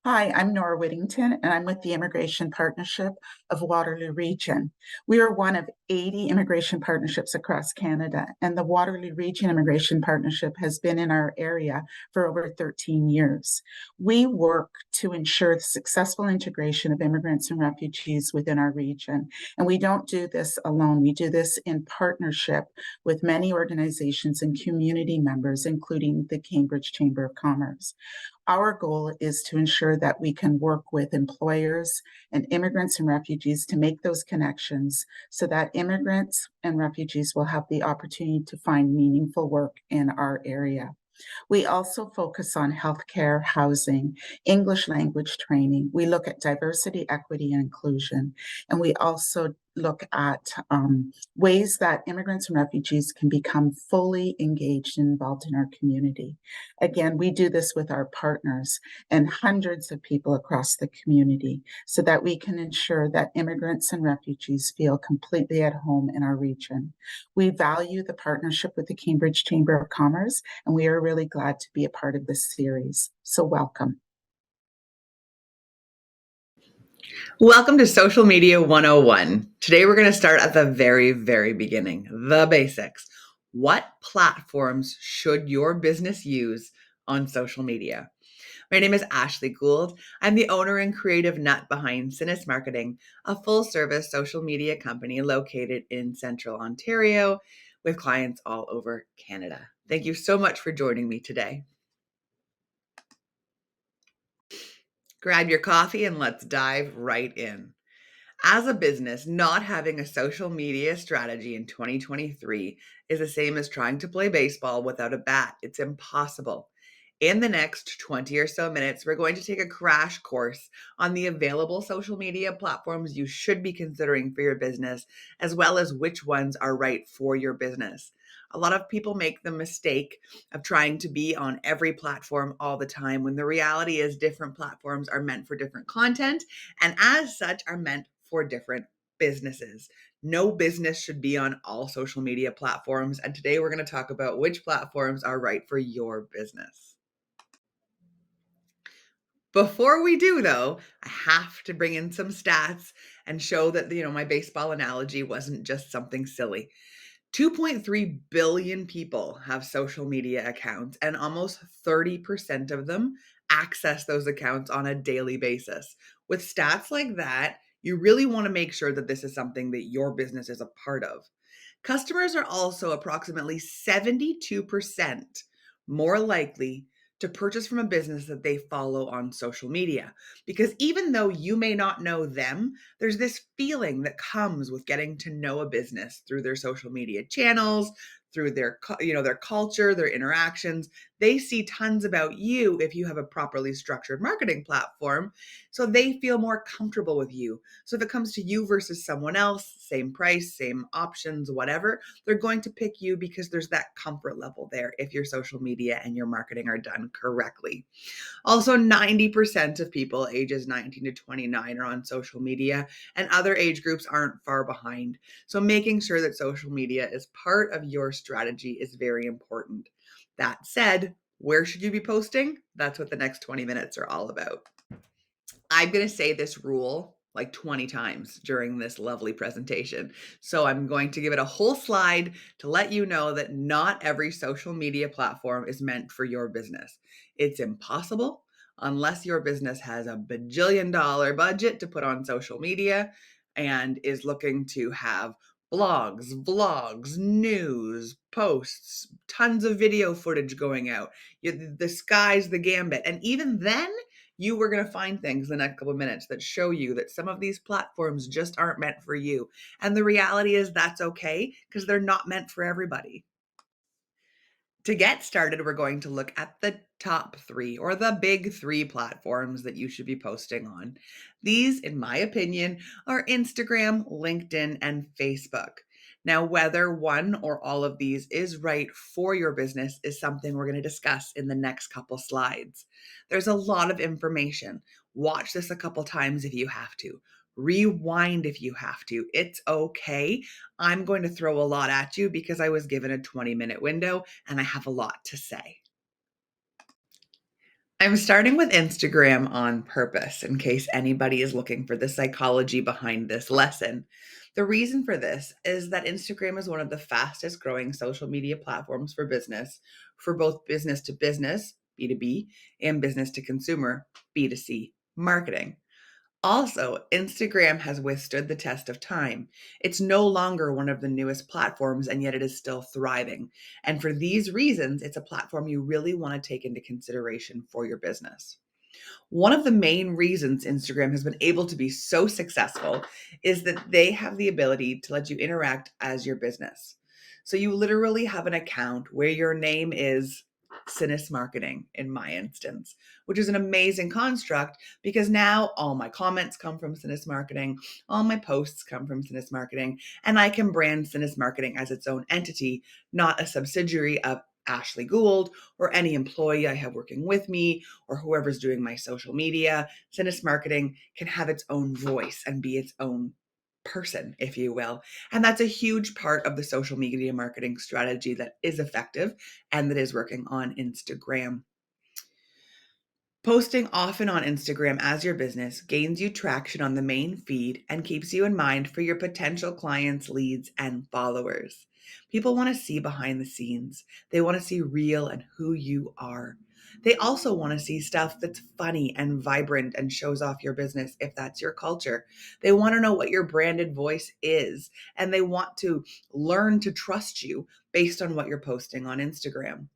Hi, I'm Nora Whittington, and I'm with the Immigration Partnership of Waterloo Region. We are one of 80 immigration partnerships across Canada, and the Waterloo Region Immigration Partnership has been in our area for over 13 years. We work to ensure the successful integration of immigrants and refugees within our region, and we don't do this alone. We do this in partnership with many organizations and community members, including the Cambridge Chamber of Commerce. Our goal is to ensure that we can work with employers and immigrants and refugees to make those connections so that immigrants and refugees will have the opportunity to find meaningful work in our area. We also focus on healthcare, housing, English language training. We look at diversity, equity, and inclusion. And we also look at ways that immigrants and refugees can become fully engaged and involved in our community. Again, we do this with our partners and hundreds of people across the community so that we can ensure that immigrants and refugees feel completely at home in our region. We value the partnership with the Cambridge Chamber of Commerce, and we are really glad to be a part of this series. So welcome. Welcome to Social Media 101. Today we're going to start at the very, very beginning, the basics. What platforms should your business use on social media? My name is Ashley Gould. I'm the owner and creative nut behind Sinus Marketing, a full-service social media company located in Central Ontario with clients all over Canada. Thank you so much for joining me today. Grab your coffee and let's dive right in. As a business, not having a social media strategy in 2023 is the same as trying to play baseball without a bat. It's impossible. In the next 20 or so minutes, we're going to take a crash course on the available social media platforms you should be considering for your business, as well as which ones are right for your business. A lot of people make the mistake of trying to be on every platform all the time, when the reality is different platforms are meant for different content, and as such are meant for different businesses. No business should be on all social media platforms. And today we're going to talk about which platforms are right for your business. Before we do, though, I have to bring in some stats and show that, my baseball analogy wasn't just something silly. 2.3 billion people have social media accounts, and almost 30% of them access those accounts on a daily basis. With stats like that, you really want to make sure that this is something that your business is a part of. Customers are also approximately 72% more likely to purchase from a business that they follow on social media. Because even though you may not know them, there's this feeling that comes with getting to know a business through their social media channels, through their culture, their interactions. They see tons about you if you have a properly structured marketing platform, so they feel more comfortable with you. So if it comes to you versus someone else, same price, same options, whatever, they're going to pick you because there's that comfort level there if your social media and your marketing are done correctly. Also, 90% of people ages 19 to 29 are on social media, and other age groups aren't far behind. So making sure that social media is part of your strategy is very important. That said, where should you be posting? That's what the next 20 minutes are all about. I'm going to say this rule like 20 times during this lovely presentation. So I'm going to give it a whole slide to let you know that not every social media platform is meant for your business. It's impossible unless your business has a bajillion-dollar budget to put on social media and is looking to have blogs, vlogs, news, posts, tons of video footage going out. The sky's the gambit. And even then, you were going to find things in the next couple of minutes that show you that some of these platforms just aren't meant for you. And the reality is that's okay, because they're not meant for everybody. To get started, we're going to look at the top 3, or the big 3 platforms that you should be posting on. These, in my opinion, are Instagram, LinkedIn, and Facebook. Now, whether one or all of these is right for your business is something we're going to discuss in the next couple slides. There's a lot of information. Watch this a couple times if you have to. Rewind if you have to. It's okay. I'm going to throw a lot at you because I was given a 20-minute window and I have a lot to say. I'm starting with Instagram on purpose in case anybody is looking for the psychology behind this lesson. The reason for this is that Instagram is one of the fastest growing social media platforms for both business to business, B2B, and business to consumer, B2C marketing. Also, Instagram has withstood the test of time. It's no longer one of the newest platforms, and yet it is still thriving. And for these reasons, it's a platform you really want to take into consideration for your business. One of the main reasons Instagram has been able to be so successful is that they have the ability to let you interact as your business. So you literally have an account where your name is Sinus Marketing in my instance, which is an amazing construct because now all my comments come from Sinus Marketing, all my posts come from Sinus Marketing, and I can brand Sinus Marketing as its own entity, not a subsidiary of Ashley Gould or any employee I have working with me or whoever's doing my social media. Sinus Marketing can have its own voice and be its own person, if you will. And that's a huge part of the social media marketing strategy that is effective and that is working on Instagram. Posting often on Instagram as your business gains you traction on the main feed and keeps you in mind for your potential clients, leads, and followers. People want to see behind the scenes. They want to see real and who you are. They also want to see stuff that's funny and vibrant and shows off your business if that's your culture. They want to know what your branded voice is, and they want to learn to trust you based on what you're posting on Instagram.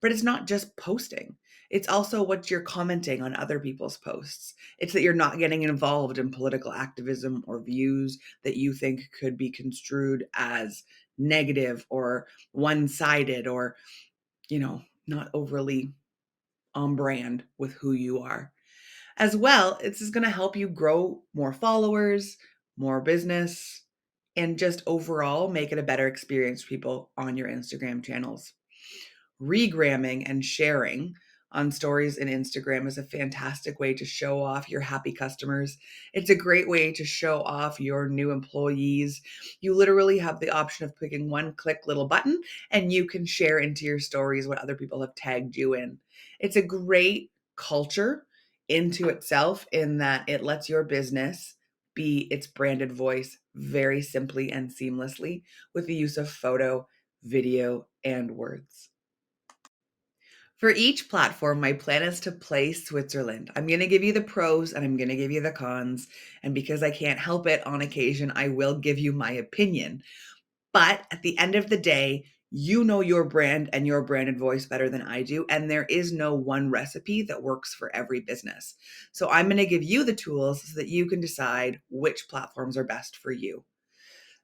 But it's not just posting. It's also what you're commenting on other people's posts. It's that you're not getting involved in political activism or views that you think could be construed as negative or one-sided or, not overly on brand with who you are. As well, it's just going to help you grow more followers, more business, and just overall make it a better experience for people on your Instagram channels. Regramming and sharing on stories in Instagram is a fantastic way to show off your happy customers. It's a great way to show off your new employees. You literally have the option of clicking one click little button and you can share into your stories what other people have tagged you in. It's a great culture into itself in that it lets your business be its branded voice very simply and seamlessly with the use of photo, video, and words. For each platform, my plan is to play Switzerland. I'm going to give you the pros and I'm going to give you the cons. And because I can't help it on occasion, I will give you my opinion. But at the end of the day, you know your brand and your branded voice better than I do. And there is no one recipe that works for every business. So I'm going to give you the tools so that you can decide which platforms are best for you.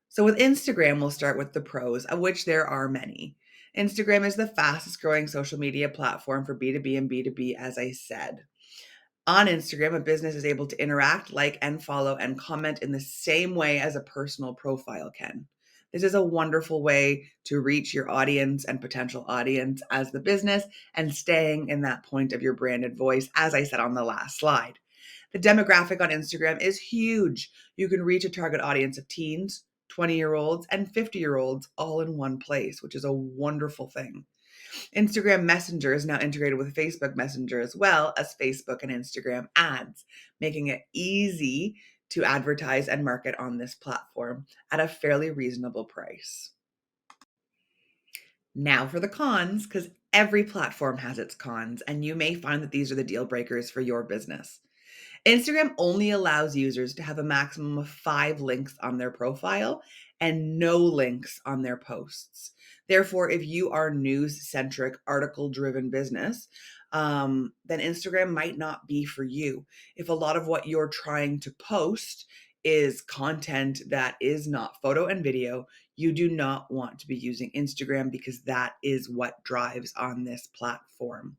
So with Instagram, we'll start with the pros, of which there are many. Instagram is the fastest growing social media platform for B2B and B2B, as I said. On Instagram, a business is able to interact, like, and follow and comment in the same way as a personal profile can. This is a wonderful way to reach your audience and potential audience as the business and staying in that point of your branded voice, as I said on the last slide. The demographic on Instagram is huge. You can reach a target audience of teens, 20-year-olds, and 50-year-olds all in one place, which is a wonderful thing. Instagram Messenger is now integrated with Facebook Messenger as well as Facebook and Instagram ads, making it easy to advertise and market on this platform at a fairly reasonable price. Now for the cons, because every platform has its cons, and you may find that these are the deal breakers for your business. Instagram only allows users to have a maximum of 5 links on their profile and no links on their posts. Therefore, if you are news-centric, article-driven business, then Instagram might not be for you. If a lot of what you're trying to post is content that is not photo and video, you do not want to be using Instagram because that is what drives on this platform.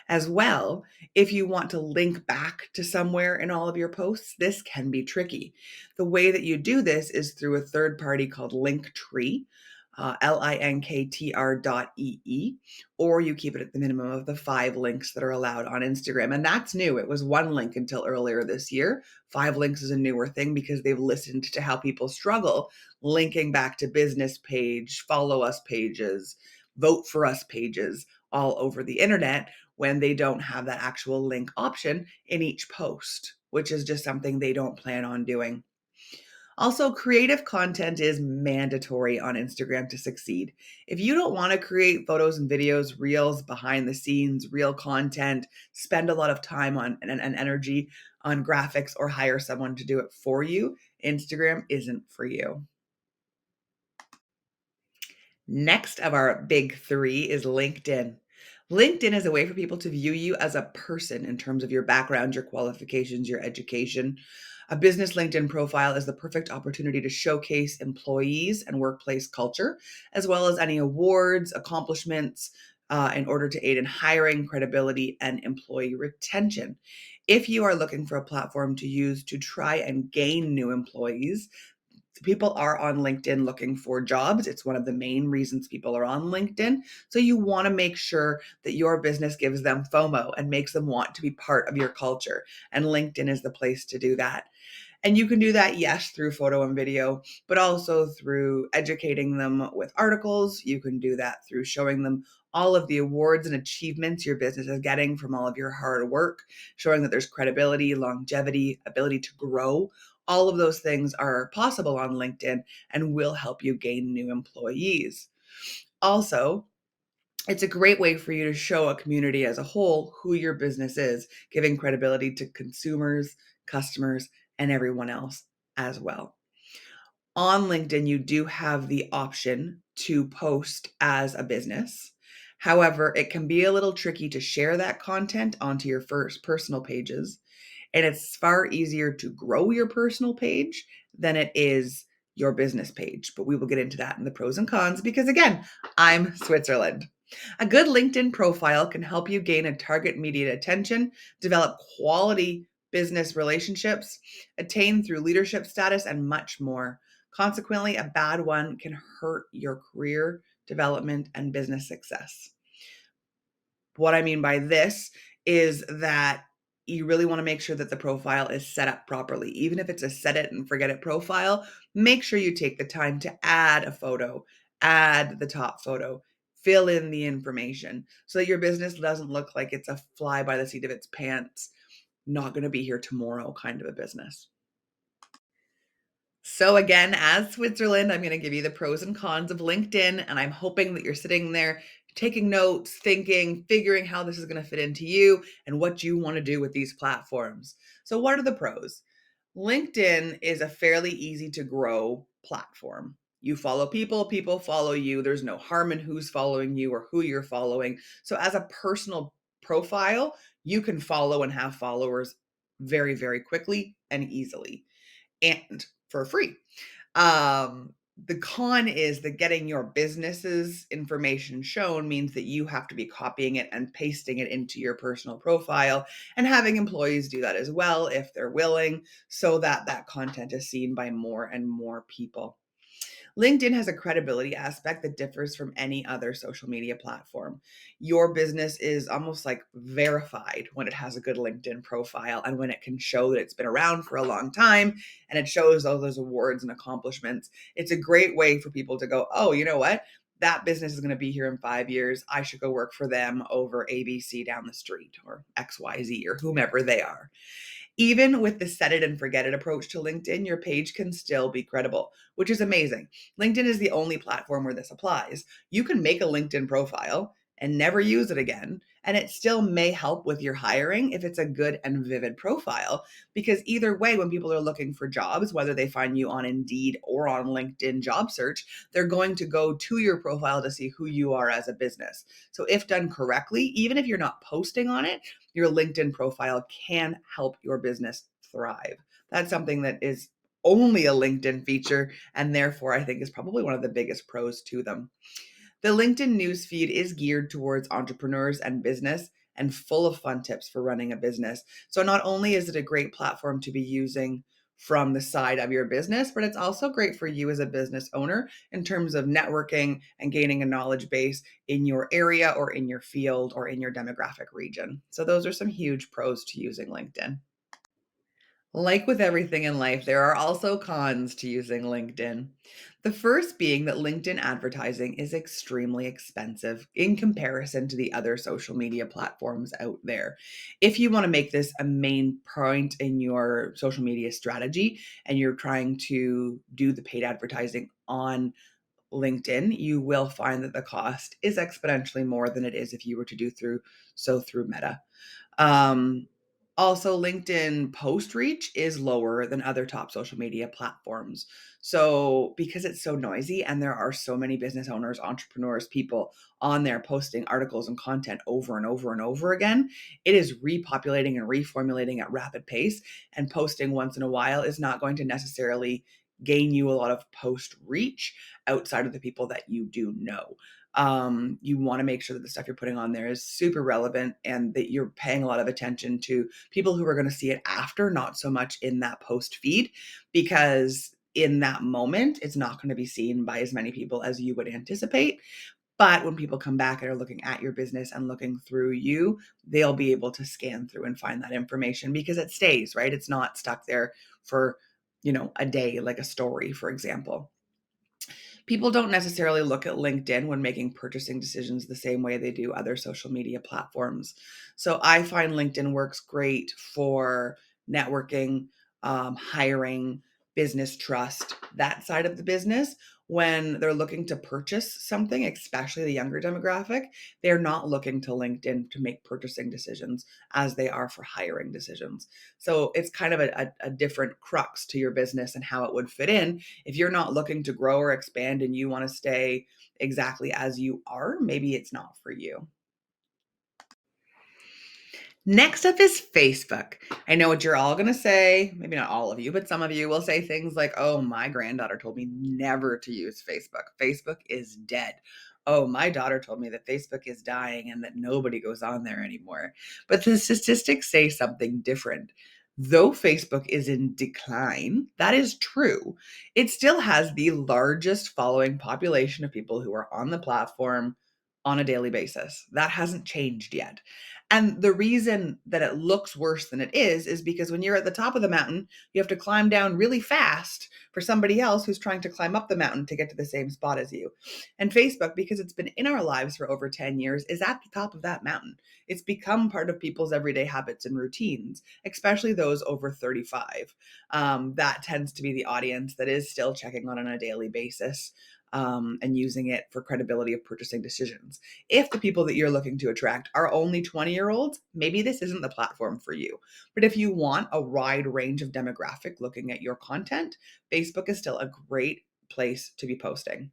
As well, if you want to link back to somewhere in all of your posts, this can be tricky. The way that you do this is through a third party called Linktree, linktr.ee, or you keep it at the minimum of the 5 links that are allowed on Instagram. And that's new. It was 1 link until earlier this year. 5 links is a newer thing because they've listened to how people struggle linking back to business page, follow us pages, vote for us pages all over the internet when they don't have that actual link option in each post, which is just something they don't plan on doing. Also, creative content is mandatory on Instagram to succeed. If you don't want to create photos and videos, reels, behind the scenes, real content, spend a lot of time on and energy on graphics or hire someone to do it for you, Instagram isn't for you. Next of our big three is LinkedIn. LinkedIn is a way for people to view you as a person in terms of your background, your qualifications, your education. A business LinkedIn profile is the perfect opportunity to showcase employees and workplace culture, as well as any awards, accomplishments, in order to aid in hiring, credibility, and employee retention. If you are looking for a platform to use to try and gain new employees, people are on LinkedIn looking for jobs. It's one of the main reasons people are on LinkedIn. So you want to make sure that your business gives them FOMO and makes them want to be part of your culture. And LinkedIn is the place to do that. And you can do that, yes, through photo and video, but also through educating them with articles. You can do that through showing them all of the awards and achievements your business is getting from all of your hard work, showing that there's credibility, longevity, ability to grow. All of those things are possible on LinkedIn and will help you gain new employees. Also, it's a great way for you to show a community as a whole who your business is, giving credibility to consumers, customers, and everyone else as well. On LinkedIn, you do have the option to post as a business. However, it can be a little tricky to share that content onto your first personal pages. And it's far easier to grow your personal page than it is your business page. But we will get into that in the pros and cons because, again, I'm Switzerland. A good LinkedIn profile can help you gain a target media attention, develop quality business relationships, attain through leadership status, and much more. Consequently, a bad one can hurt your career development and business success. What I mean by this is that you really want to make sure that the profile is set up properly. Even if it's a set it and forget it profile, make sure you take the time to add a photo, add the top photo, fill in the information so that your business doesn't look like it's a fly by the seat of its pants, not going to be here tomorrow kind of a business. So again, as Switzerland, I'm going to give you the pros and cons of LinkedIn, and I'm hoping that you're sitting there taking notes, thinking, figuring how this is going to fit into you and what you want to do with these platforms. So what are the pros? LinkedIn is a fairly easy to grow platform. You follow people, people follow you. There's no harm in who's following you or who you're following. So as a personal profile, you can follow and have followers very, very quickly and easily and for free. The con is that getting your business's information shown means that you have to be copying it and pasting it into your personal profile and having employees do that as well if they're willing, so that that content is seen by more and more people. LinkedIn has a credibility aspect that differs from any other social media platform. Your business is almost like verified when it has a good LinkedIn profile and when it can show that it's been around for a long time and it shows all those awards and accomplishments. It's a great way for people to go, oh, you know what? That business is going to be here in 5 years. I should go work for them over ABC down the street or XYZ or whomever they are. Even with the set it and forget it approach to LinkedIn, your page can still be credible, which is amazing. LinkedIn is the only platform where this applies. You can make a LinkedIn profile and never use it again, and it still may help with your hiring if it's a good and vivid profile. Because either way, when people are looking for jobs, whether they find you on Indeed or on LinkedIn job search, they're going to go to your profile to see who you are as a business. So if done correctly, even if you're not posting on it, your LinkedIn profile can help your business thrive. That's something that is only a LinkedIn feature, and therefore I think is probably one of the biggest pros to them. The LinkedIn newsfeed is geared towards entrepreneurs and business and full of fun tips for running a business. So not only is it a great platform to be using from the side of your business, but it's also great for you as a business owner in terms of networking and gaining a knowledge base in your area or in your field or in your demographic region. So those are some huge pros to using LinkedIn. Like with everything in life, there are also cons to using LinkedIn. The first being that LinkedIn advertising is extremely expensive in comparison to the other social media platforms out there. If you want to make this a main point in your social media strategy and you're trying to do the paid advertising on LinkedIn, you will find that the cost is exponentially more than it is if you were to do through Meta. Um, Also, LinkedIn post reach is lower than other top social media platforms. So, because it's so noisy and there are so many business owners, entrepreneurs, people on there posting articles and content over and over and over again, it is repopulating and reformulating at rapid pace. And posting once in a while is not going to necessarily gain you a lot of post reach outside of the people that you do know. You want to make sure that the stuff you're putting on there is super relevant and that you're paying a lot of attention to people who are going to see it after, not so much in that post feed, because in that moment, it's not going to be seen by as many people as you would anticipate. But when people come back and are looking at your business and looking through you, they'll be able to scan through and find that information because it stays, right? It's not stuck there for, a day, like a story, for example. People don't necessarily look at LinkedIn when making purchasing decisions the same way they do other social media platforms. So I find LinkedIn works great for networking, hiring, business trust, that side of the business. When they're looking to purchase something, especially the younger demographic, they're not looking to LinkedIn to make purchasing decisions as they are for hiring decisions. So it's kind of a different crux to your business and how it would fit in. If you're not looking to grow or expand and you want to stay exactly as you are, maybe it's not for you. Next up is Facebook. I know what you're all going to say. Maybe not all of you, but some of you will say things like, oh, my granddaughter told me never to use Facebook. Facebook is dead. Oh, my daughter told me that Facebook is dying and that nobody goes on there anymore. But the statistics say something different. Though Facebook is in decline, that is true. It still has the largest following population of people who are on the platform on a daily basis. That hasn't changed yet. And the reason that it looks worse than it is because when you're at the top of the mountain, you have to climb down really fast for somebody else who's trying to climb up the mountain to get to the same spot as you. And Facebook, because it's been in our lives for over 10 years, is at the top of that mountain. It's become part of people's everyday habits and routines, especially those over 35. That tends to be the audience that is still checking on a daily basis. And using it for credibility of purchasing decisions. If the people that you're looking to attract are only 20-year-olds, maybe this isn't the platform for you. But if you want a wide range of demographic looking at your content, Facebook is still a great place to be posting.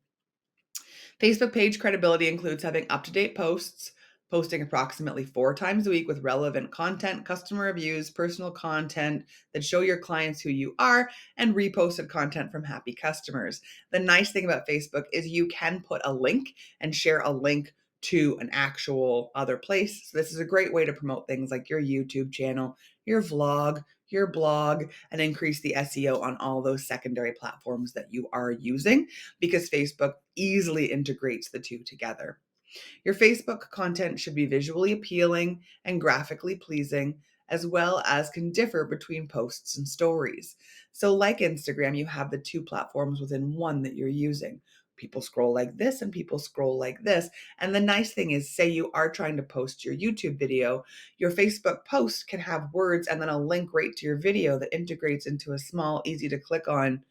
Facebook page credibility includes having up-to-date posts, posting approximately 4 times a week with relevant content, customer reviews, personal content that show your clients who you are, and reposted content from happy customers. The nice thing about Facebook is you can put a link and share a link to an actual other place. So this is a great way to promote things like your YouTube channel, your vlog, your blog, and increase the SEO on all those secondary platforms that you are using because Facebook easily integrates the two together. Your Facebook content should be visually appealing and graphically pleasing, as well as can differ between posts and stories. So, like Instagram, you have the two platforms within one that you're using. People scroll like this and people scroll like this. And the nice thing is, say you are trying to post your YouTube video, your Facebook post can have words and then a link right to your video that integrates into a small, easy to click on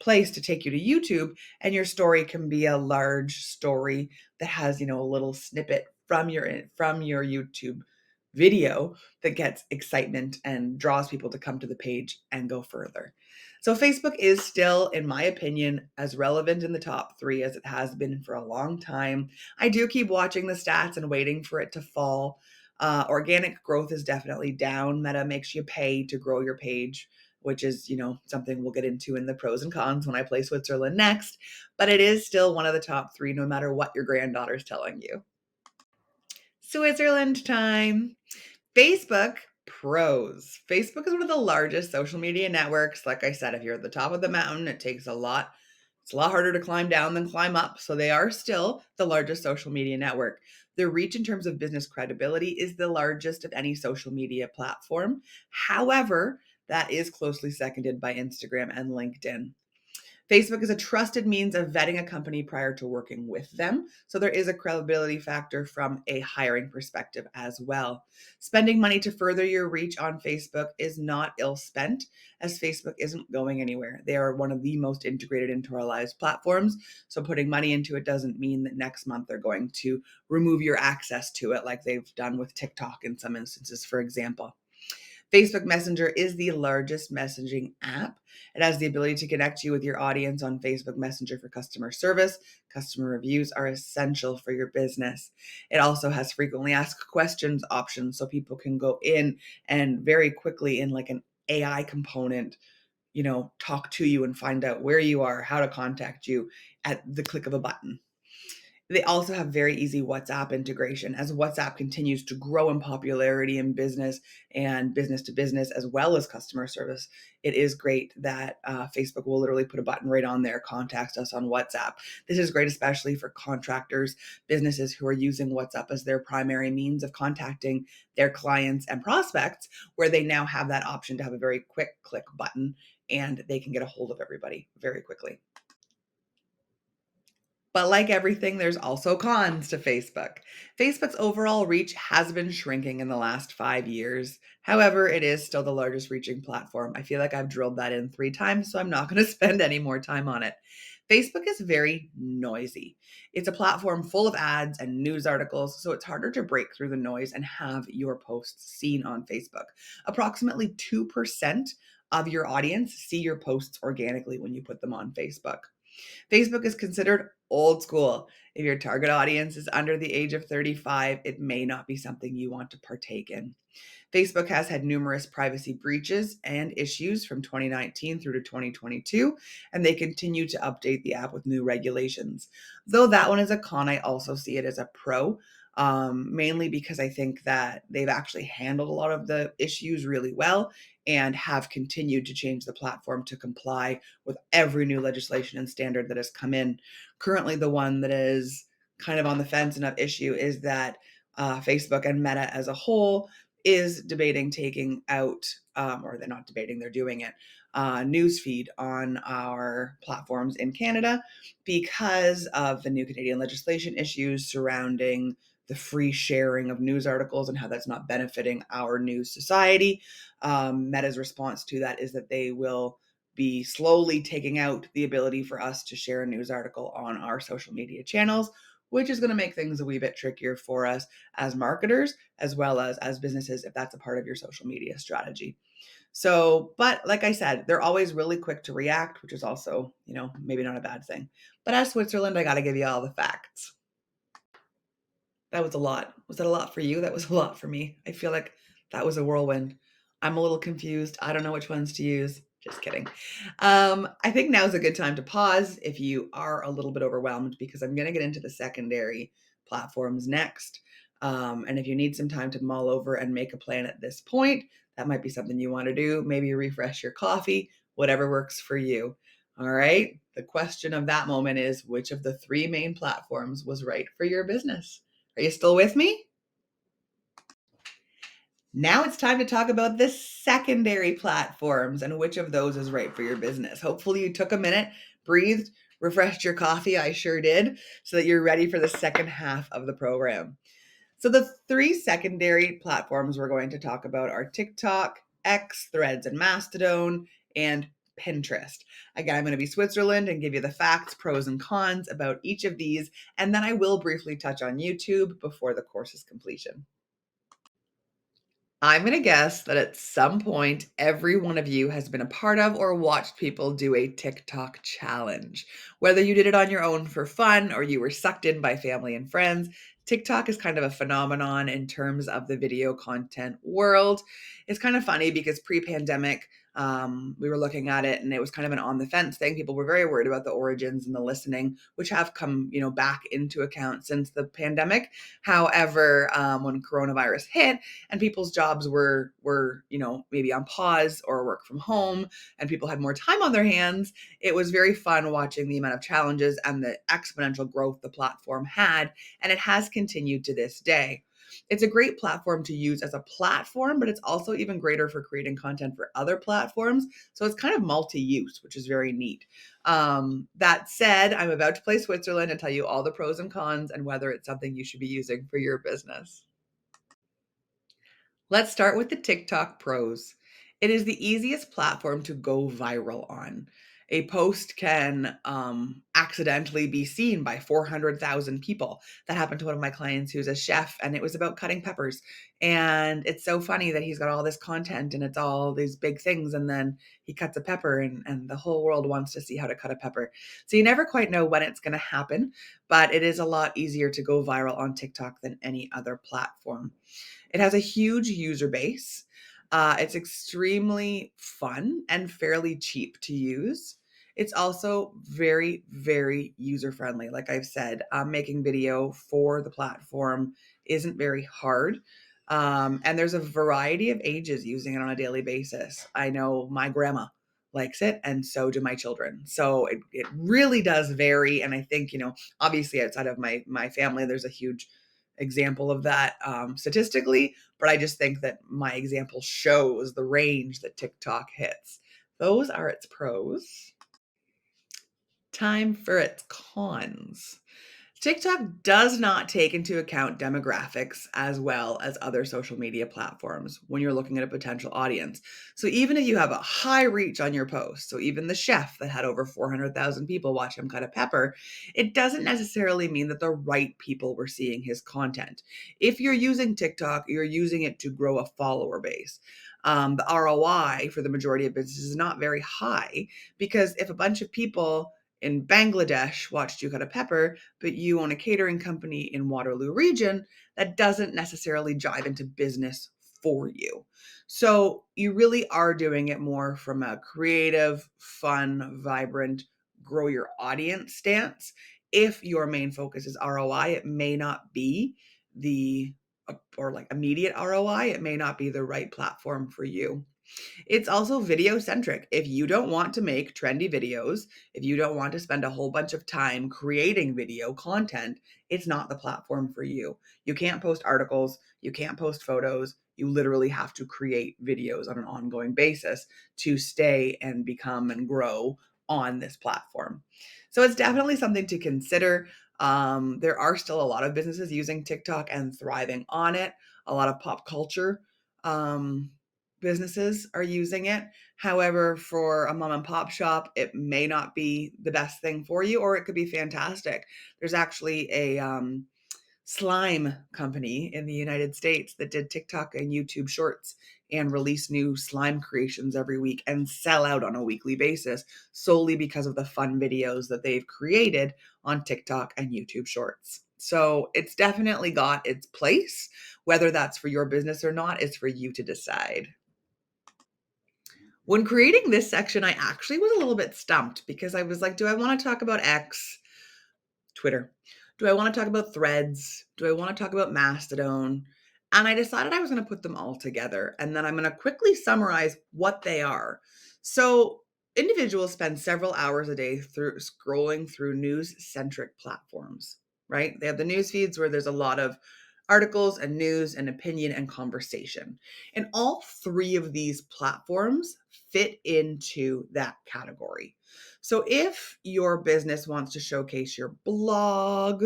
place to take you to YouTube, and your story can be a large story that has, a little snippet from your YouTube video that gets excitement and draws people to come to the page and go further. So Facebook is still, in my opinion, as relevant in the top 3 as it has been for a long time. I do keep watching the stats and waiting for it to fall. Organic growth is definitely down. Meta makes you pay to grow your page, which is, something we'll get into in the pros and cons when I play Switzerland next. But it is still one of the top 3, no matter what your granddaughter's telling you. Switzerland time. Facebook pros. Facebook is one of the largest social media networks. Like I said, if you're at the top of the mountain, it's a lot harder to climb down than climb up. So they are still the largest social media network. Their reach in terms of business credibility is the largest of any social media platform. However, That is closely seconded by Instagram and LinkedIn. Facebook is a trusted means of vetting a company prior to working with them. So there is a credibility factor from a hiring perspective as well. Spending money to further your reach on Facebook is not ill spent, as Facebook isn't going anywhere. They are one of the most integrated into our lives platforms. So putting money into it doesn't mean that next month they're going to remove your access to it like they've done with TikTok in some instances, for example. Facebook Messenger is the largest messaging app. It has the ability to connect you with your audience on Facebook Messenger for customer service. Customer reviews are essential for your business. It also has frequently asked questions options so people can go in and very quickly in like an AI component, talk to you and find out where you are, how to contact you at the click of a button. They also have very easy WhatsApp integration. As WhatsApp continues to grow in popularity in business and business to business, as well as customer service, it is great that Facebook will literally put a button right on there, contact us on WhatsApp. This is great, especially for contractors, businesses who are using WhatsApp as their primary means of contacting their clients and prospects, where they now have that option to have a very quick click button and they can get a hold of everybody very quickly. But like everything, there's also cons to Facebook. Facebook's overall reach has been shrinking in the last 5 years. However, it is still the largest reaching platform. I feel like I've drilled that in 3 times, so I'm not going to spend any more time on it. Facebook is very noisy. It's a platform full of ads and news articles, so it's harder to break through the noise and have your posts seen on Facebook. Approximately 2% of your audience see your posts organically when you put them on Facebook. Facebook is considered old school. If your target audience is under the age of 35, it may not be something you want to partake in. Facebook has had numerous privacy breaches and issues from 2019 through to 2022, and they continue to update the app with new regulations. Though that one is a con, I also see it as a pro, mainly because I think that they've actually handled a lot of the issues really well and have continued to change the platform to comply with every new legislation and standard that has come in. Currently, the one that is kind of on the fence and of issue is that Facebook and Meta as a whole is debating taking out, or they're not debating, they're doing it, newsfeed on our platforms in Canada because of the new Canadian legislation issues surrounding the free sharing of news articles and how that's not benefiting our news society. Meta's response to that is that they will be slowly taking out the ability for us to share a news article on our social media channels, which is going to make things a wee bit trickier for us as marketers, as well as businesses, if that's a part of your social media strategy. So, but like I said, they're always really quick to react, which is also, maybe not a bad thing. But as Switzerland, I got to give you all the facts. That was a lot. Was that a lot for you? That was a lot for me. I feel like that was a whirlwind. I'm a little confused. I don't know which ones to use. Just kidding. I think now's a good time to pause if you are a little bit overwhelmed because I'm going to get into the secondary platforms next. And if you need some time to mull over and make a plan at this point, that might be something you want to do. Maybe refresh your coffee, whatever works for you. All right. The question of that moment is which of the 3 main platforms was right for your business? Are you still with me? Now it's time to talk about the secondary platforms and which of those is right for your business. Hopefully you took a minute, breathed, refreshed your coffee. I sure did, so that you're ready for the second half of the program. So the 3 secondary platforms we're going to talk about are TikTok, X, Threads, and Mastodon, and Pinterest. Again, I'm going to be Switzerland and give you the facts, pros, and cons about each of these, and then I will briefly touch on YouTube before the course's completion. I'm going to guess that at some point, every one of you has been a part of or watched people do a TikTok challenge. Whether you did it on your own for fun or you were sucked in by family and friends, TikTok is kind of a phenomenon in terms of the video content world. It's kind of funny because pre-pandemic, we were looking at it and it was kind of an on the fence thing. People were very worried about the origins and the listening, which have come, back into account since the pandemic. However, when coronavirus hit, and people's jobs were maybe on pause or work from home and people had more time on their hands, it was very fun watching the amount of challenges and the exponential growth the platform had, and it has continued to this day. It's a great platform to use as a platform, but it's also even greater for creating content for other platforms. So it's kind of multi-use, which is very neat. That said, I'm about to play Switzerland and tell you all the pros and cons and whether it's something you should be using for your business. Let's start with the TikTok pros. It is the easiest platform to go viral on. A post can accidentally be seen by 400,000 people. That happened to one of my clients who's a chef, and it was about cutting peppers. And it's so funny that he's got all this content and it's all these big things. And then he cuts a pepper, and the whole world wants to see how to cut a pepper. So you never quite know when it's going to happen, but it is a lot easier to go viral on TikTok than any other platform. It has a huge user base. It's extremely fun and fairly cheap to use. It's also very, very user friendly. Like I've said, making video for the platform isn't very hard. And there's a variety of ages using it on a daily basis. I know my grandma likes it, and so do my children. So it really does vary. And I think, obviously outside of my family, there's a huge example of that statistically, but I just think that my example shows the range that TikTok hits. Those are its pros. Time for its cons. TikTok does not take into account demographics as well as other social media platforms when you're looking at a potential audience. So even if you have a high reach on your post, so even the chef that had over 400,000 people watch him cut a pepper, it doesn't necessarily mean that the right people were seeing his content. If you're using TikTok, you're using it to grow a follower base. The ROI for the majority of businesses is not very high, because if a bunch of people in Bangladesh watched you cut a pepper, but you own a catering company in Waterloo region, that doesn't necessarily jive into business for you. So you really are doing it more from a creative, fun, vibrant, grow your audience stance. If your main focus is ROI, it may not be the or like immediate ROI, it may not be the right platform for you. It's also video centric. If you don't want to make trendy videos, if you don't want to spend a whole bunch of time creating video content, it's not the platform for you. You can't post articles, you can't post photos. You literally have to create videos on an ongoing basis to stay and become and grow on this platform. So it's definitely something to consider. There are still a lot of businesses using TikTok and thriving on it. A lot of pop culture businesses are using it. However, for a mom and pop shop, it may not be the best thing for you, or it could be fantastic. There's actually a slime company in the United States that did TikTok and YouTube shorts and release new slime creations every week and sell out on a weekly basis solely because of the fun videos that they've created on TikTok and YouTube shorts. So it's definitely got its place. Whether that's for your business or not, it's for you to decide. When creating this section, I actually was a little bit stumped because I was like, do I want to talk about X, Twitter? Do I want to talk about Threads? Do I want to talk about Mastodon? And I decided I was going to put them all together. And then I'm going to quickly summarize what they are. So, individuals spend several hours a day through scrolling through news-centric platforms, right? They have the news feeds where there's a lot of articles and news and opinion and conversation. And all three of these platforms fit into that category. So if your business wants to showcase your blog,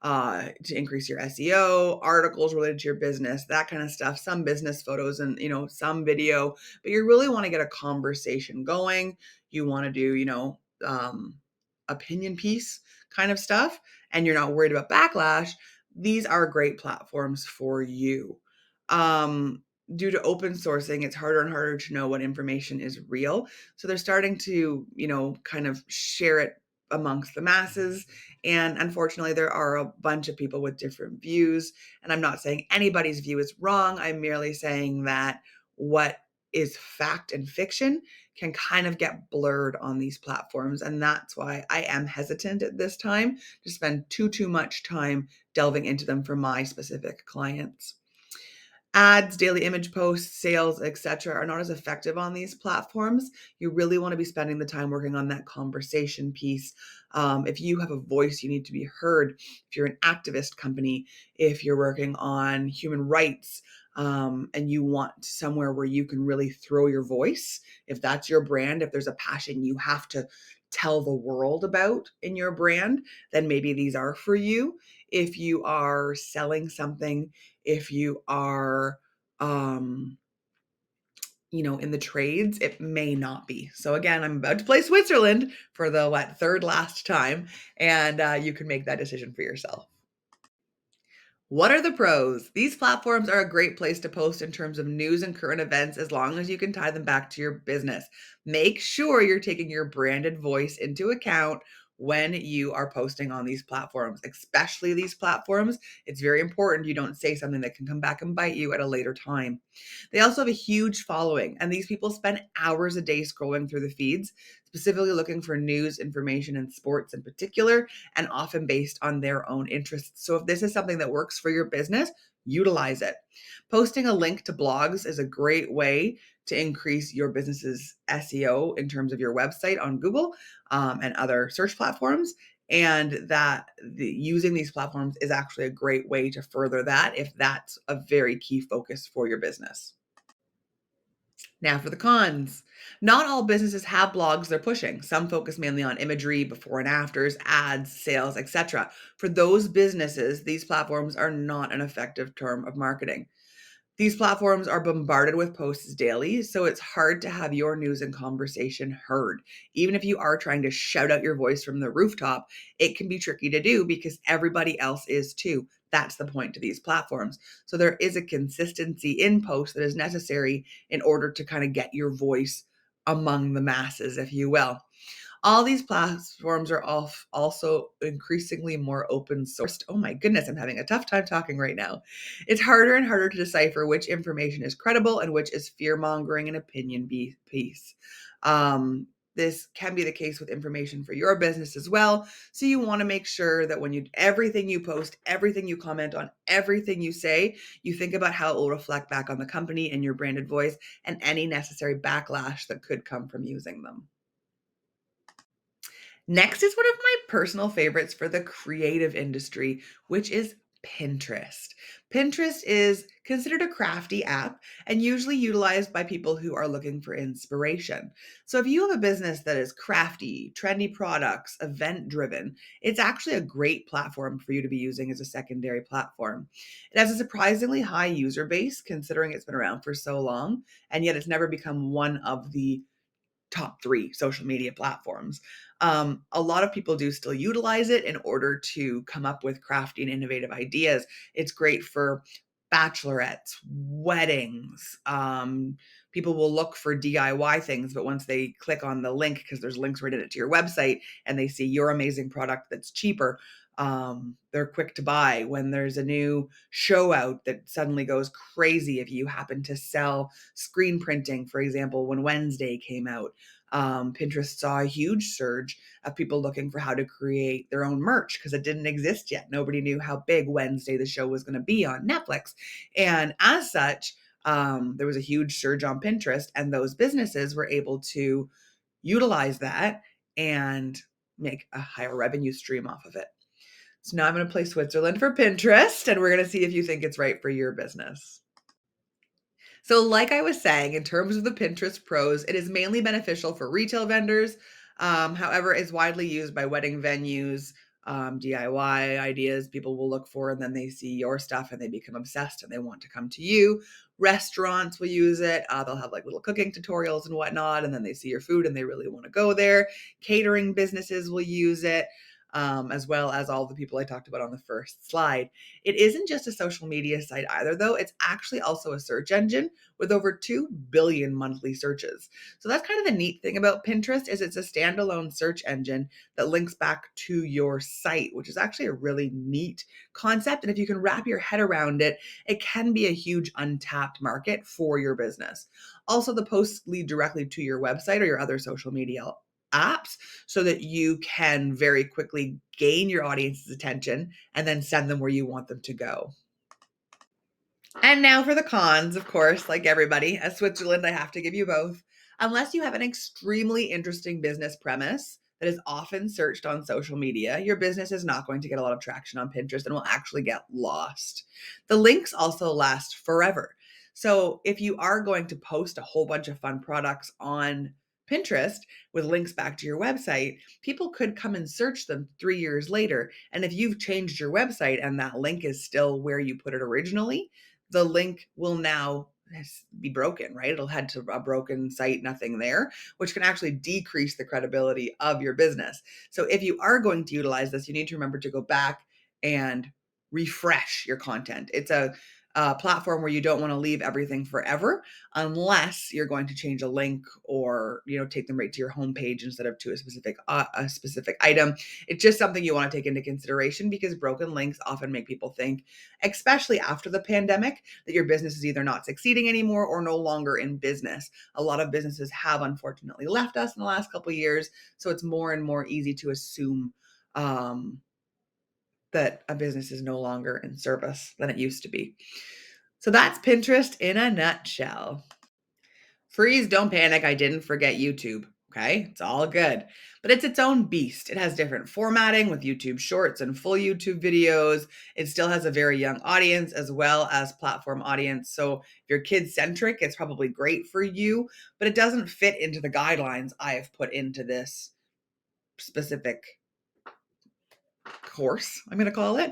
to increase your SEO, articles related to your business, that kind of stuff, some business photos and, some video, but you really want to get a conversation going. You want to do, opinion piece kind of stuff, and you're not worried about backlash. These are great platforms for you. Due to open sourcing, it's harder and harder to know what information is real. So they're starting to, kind of share it amongst the masses. And unfortunately, there are a bunch of people with different views. And I'm not saying anybody's view is wrong. I'm merely saying that what is fact and fiction can kind of get blurred on these platforms. And that's why I am hesitant at this time to spend too much time delving into them for my specific clients. Ads, daily image posts, sales, etc. are not as effective on these platforms. You really want to be spending the time working on that conversation piece, If you have a voice, you need to be heard. If you're an activist company, if you're working on human rights, and you want somewhere where you can really throw your voice, if that's your brand, if there's a passion you have to tell the world about in your brand, then maybe these are for you. If you are selling something, if you are, in the trades, it may not be. So again, I'm about to play Switzerland for the third last time, and you can make that decision for yourself. What are the pros? These platforms are a great place to post in terms of news and current events as long as you can tie them back to your business. Make sure you're taking your branded voice into account when you are posting on these platforms, especially these platforms. It's very important you don't say something that can come back and bite you at a later time. They also have a huge following, and these people spend hours a day scrolling through the feeds, specifically looking for news, information, and sports in particular, and often based on their own interests. So if this is something that works for your business, utilize it. Posting a link to blogs is a great way to increase your business's SEO in terms of your website on Google and other search platforms. And using these platforms is actually a great way to further that if that's a very key focus for your business. Now for the cons. Not all businesses have blogs they're pushing. Some focus mainly on imagery, before and afters, ads, sales, etc. For those businesses, these platforms are not an effective term of marketing. These platforms are bombarded with posts daily, so it's hard to have your news and conversation heard. Even if you are trying to shout out your voice from the rooftop, it can be tricky to do because everybody else is too. That's the point to these platforms. So there is a consistency in posts that is necessary in order to kind of get your voice among the masses, if you will. All these platforms are also increasingly more open sourced. Oh my goodness, I'm having a tough time talking right now. It's harder and harder to decipher which information is credible and which is fear mongering and opinion piece. This can be the case with information for your business as well. So you want to make sure that everything you post, everything you comment on, everything you say, you think about how it will reflect back on the company and your branded voice and any necessary backlash that could come from using them. Next is one of my personal favorites for the creative industry, which is Pinterest. Pinterest is considered a crafty app and usually utilized by people who are looking for inspiration. So if you have a business that is crafty, trendy products, event driven, it's actually a great platform for you to be using as a secondary platform. It has a surprisingly high user base considering it's been around for so long, and yet it's never become one of the top 3 social media platforms. A lot of people do still utilize it in order to come up with crafty and innovative ideas. It's great for bachelorettes, weddings. People will look for DIY things, but once they click on the link, because there's links right in it to your website, and they see your amazing product that's cheaper, they're quick to buy. When there's a new show out that suddenly goes crazy, if you happen to sell screen printing, for example, when Wednesday came out, Pinterest saw a huge surge of people looking for how to create their own merch because it didn't exist yet. Nobody knew how big Wednesday the show was going to be on Netflix. And as such, there was a huge surge on Pinterest, and those businesses were able to utilize that and make a higher revenue stream off of it. So now I'm going to play Switzerland for Pinterest, and we're going to see if you think it's right for your business. So like I was saying, in terms of the Pinterest pros, it is mainly beneficial for retail vendors. However, it's widely used by wedding venues, DIY ideas people will look for, and then they see your stuff and they become obsessed and they want to come to you. Restaurants will use it. They'll have like little cooking tutorials and whatnot, and then they see your food and they really want to go there. Catering businesses will use it. As well as all the people I talked about on the first slide. It isn't just a social media site either, though. It's actually also a search engine with over 2 billion monthly searches. So that's kind of the neat thing about Pinterest is it's a standalone search engine that links back to your site, which is actually a really neat concept. And if you can wrap your head around it, it can be a huge untapped market for your business. Also, the posts lead directly to your website or your other social media apps so that you can very quickly gain your audience's attention and then send them where you want them to go. And now for the cons, of course, like everybody, as Switzerland, I have to give you both. Unless you have an extremely interesting business premise that is often searched on social media, your business is not going to get a lot of traction on Pinterest and will actually get lost. The links also last forever. So if you are going to post a whole bunch of fun products on Pinterest with links back to your website, people could come and search them 3 years later. And if you've changed your website and that link is still where you put it originally, the link will now be broken, right? It'll head to a broken site, nothing there, which can actually decrease the credibility of your business. So if you are going to utilize this, you need to remember to go back and refresh your content. It's a platform where you don't want to leave everything forever unless you're going to change a link or take them right to your homepage instead of to a specific item. It's just something you want to take into consideration because broken links often make people think, especially after the pandemic, that your business is either not succeeding anymore or no longer in business. A lot of businesses have unfortunately left us in the last couple of years, so it's more and more easy to assume that a business is no longer in service than it used to be. So that's Pinterest in a nutshell. Freeze, don't panic. I didn't forget YouTube. Okay, it's all good. But it's its own beast. It has different formatting with YouTube shorts and full YouTube videos. It still has a very young audience as well as platform audience. So if you're kid centric, it's probably great for you, but it doesn't fit into the guidelines I have put into this specific course, I'm going to call it,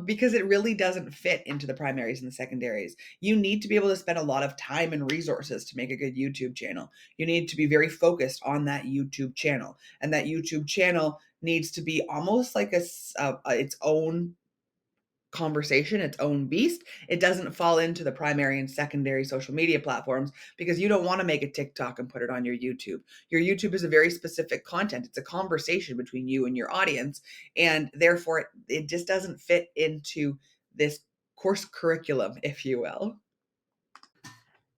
because it really doesn't fit into the primaries and the secondaries. You need to be able to spend a lot of time and resources to make a good YouTube channel. You need to be very focused on that YouTube channel, and that YouTube channel needs to be almost like its own conversation, its own beast. It doesn't fall into the primary and secondary social media platforms because you don't want to make a TikTok and put it on your YouTube. Your YouTube is a very specific content. It's a conversation between you and your audience, and therefore it just doesn't fit into this course curriculum, if you will.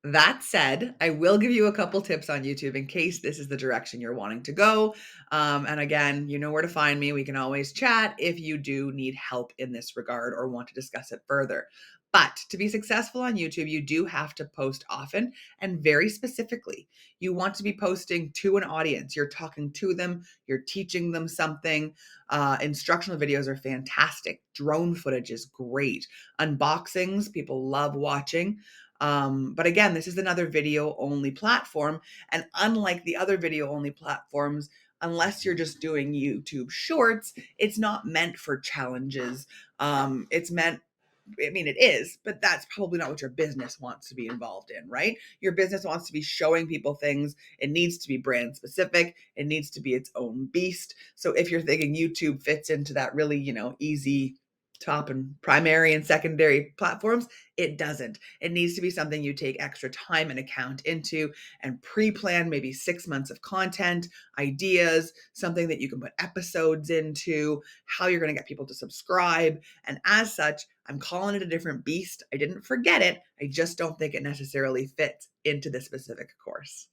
That said, I will give you a couple tips on YouTube in case this is the direction you're wanting to go. And again, you know where to find me. We can always chat if you do need help in this regard or want to discuss it further. But to be successful on YouTube, you do have to post often and very specifically. You want to be posting to an audience. You're talking to them, you're teaching them something. Instructional videos are fantastic. Drone footage is great. Unboxings, people love watching. But again, this is another video only platform. And unlike the other video only platforms, unless you're just doing YouTube shorts, it's not meant for challenges. It's meant, I mean, it is, but that's probably not what your business wants to be involved in, right? Your business wants to be showing people things. It needs to be brand specific. It needs to be its own beast. So if you're thinking YouTube fits into that really, easy top and primary and secondary platforms, it doesn't. It needs to be something you take extra time and account into and pre-plan maybe 6 months of content, ideas, something that you can put episodes into, how you're going to get people to subscribe. And as such, I'm calling it a different beast. I didn't forget it. I just don't think it necessarily fits into this specific course.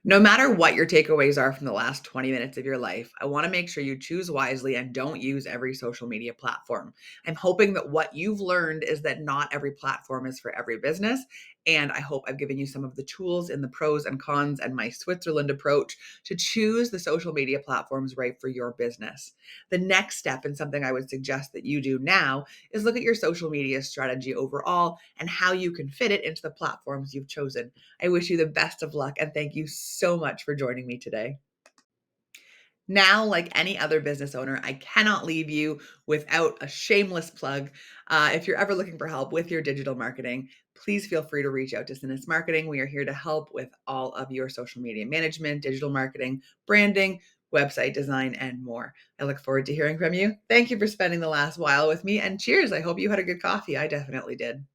No matter what your takeaways are from the last 20 minutes of your life, I want to make sure you choose wisely and don't use every social media platform. I'm hoping that what you've learned is that not every platform is for every business. And I hope I've given you some of the tools in the pros and cons and my Switzerland approach to choose the social media platforms right for your business. The next step, and something I would suggest that you do now, is look at your social media strategy overall and how you can fit it into the platforms you've chosen. I wish you the best of luck and thank you so much for joining me today. Now, like any other business owner, I cannot leave you without a shameless plug. If you're ever looking for help with your digital marketing, please feel free to reach out to Sinus Marketing. We are here to help with all of your social media management, digital marketing, branding, website design, and more. I look forward to hearing from you. Thank you for spending the last while with me, and cheers. I hope you had a good coffee. I definitely did.